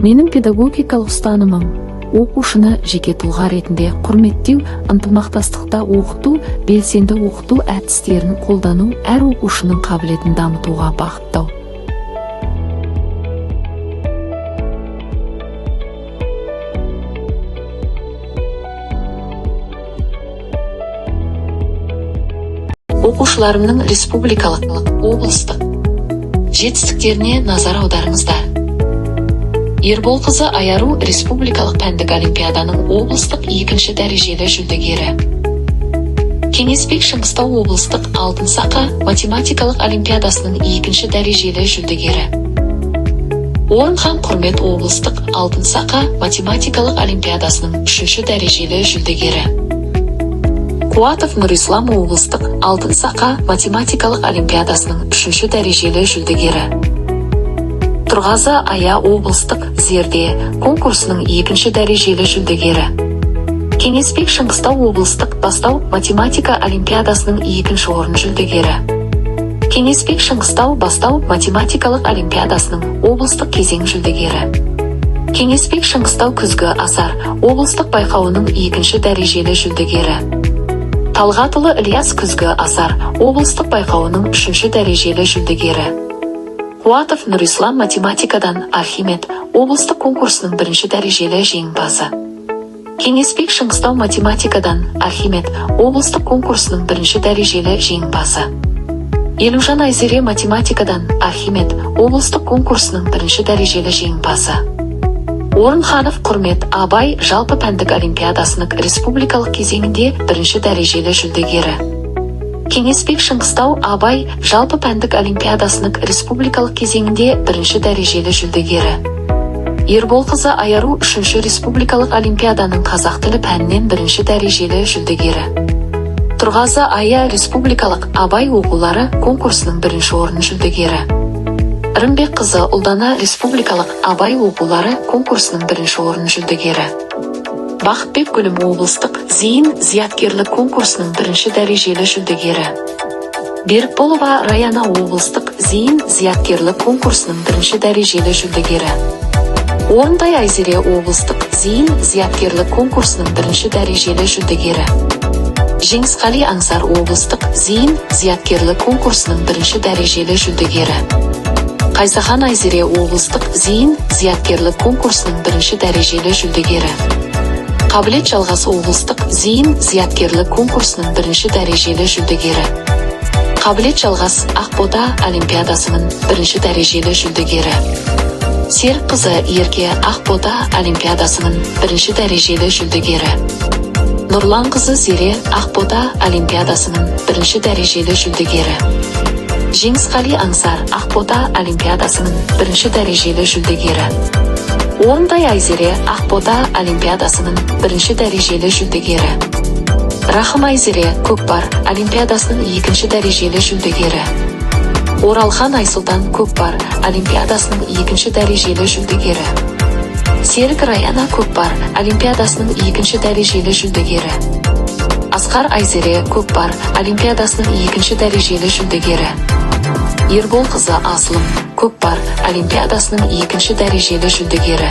Менің педагогикалық ұстанымым оқушыны жеке тұлға ретінде құрметтеу, ынтымақтастықта оқыту, белсенді оқыту әдістерін қолдану, әр оқушының қабілетін дамытуға бағыттау. Оқушыларымның республикалық, облыстық жетістіктеріне назар аударыңыздар. Ерболқызы Аяру республикалық пәндік олимпиаданың облыстық 2-ші дәрежелі жүлдегері. Кеңесбек Шыңғыстау облыстық алтын сақа математикалық олимпиадасының 2-ші дәрежелі жүлдегері. Орынхан Құрмет облыстық алтын сақа математикалық олимпиадасының 3-ші дәрежелі жүлдегері. Қуатов Нұрислам облыстық алтын сақа математикалық олимпиадасының 3-ші дәрежелі жүлдегері. Тұрғазы Ая облыстық зерде конкурсының 2-ші дәрежелі жүлдегері. Кеңесбек Шыңғыстау облыстық бастау математика олимпиадасының 2-ші орын жүлдегері. Кеңесбек Шыңғыстау бастау математикалық олимпиадасының облыстық кезең жүлдегері. Кеңесбек Шыңғыстау күзгі асар облыстық байқауының 2-ші дәрежелі жүлдегері. Талғатұлы Ильяс күзгі асар облыстық байқауының 3-ші дәрежелі жүлдегері. Қуатов Нұрислам математикадан Архимед облыстық конкурсының 1-ші дәрежелі жеңімпазы. Кеңесбек Шыңғыстау математикадан Архимед облыстық конкурсының 1-ші дәрежелі жеңімпазы. Елужан Айзере математикадан Архимед облыстық конкурсының 1-ші дәрежелі жеңімпазы. Орынханов Құрмет Абай жалпы пәндік олимпиадасының республикалық кезеңінде 1-ші дәрежелі жүлдегері. Кеңесбек Шыңғыстау Абай жалпы пәндік олимпиадасының республикалық кезеңінде 1-ші дәрежелі жүлдегері. Ерболқызы Аяру 3-ші республикалық олимпиаданың қазақ тілі пәнінен 1-ші дәрежелі жүлдегері. Тұрғазы Ая республикалық Абай оқулары конкурсының 1-ші орын жүлдегері. Рымбек қызы Ұлдана республикалық Абай оқулары конкурсының 1-ші орын жүлдегері. Бақытбек Гүлім облыстық зейін зияткерлік конкурсының 1-ші дәрежелі жүлдегері. Берікболова Раяна облыстық зейін зияткерлік конкурсының 1-ші дәрежелі жүлдегері. Орынтай Айзере облыстық зейін зияткерлік конкурсының 1-ші дәрежелі жүлдегері. Жеңісқали Аңсар облыстық зейін зияткерлік конкурсының 1-ші дәрежелі жүлдегері. Қайсахан Айзере облыстық зейін зияткерлік конкурсының 1-ші дәрежелі жүлдегері. Қабілет Жалғас облыстық зейін зияткерлік конкурсының 1-ші дәрежелі жүлдегері. Қабілет Жалғас Ақбота олимпиадасының 1-ші дәрежелі жүлдегері. Серік қызы Ерке Ақбота олимпиадасының 1-ші дәрежелі жүлдегері. Нұрлан қызы Зере Ақбота олимпиадасының 1-ші дәрежелі жүлдегері. Жеңісқали Аңсар Ақбота олимпиадасының 1-ші дәрежелі жүлдегері. Орынтай Айзере Ақбота олимпиадасының 1-ші дәрежелі жүлдегері. Рахым Айзере Көкпар олимпиадасының 2-ші дәрежелі жүлдегері. Оралхан Айсұлтан Көкпар олимпиадасының 2-ші дәрежелі жүлдегері. Серік Раяна Көкпар олимпиадасының 2-ші дәрежелі жүлдегері. Асқар Айзере Көкпар олимпиадасының 2-ші дәрежелі жүлдегері. Ерболқызы Асылым Көкпар олимпиадасының 2-ші дәрежелі жүлдегері.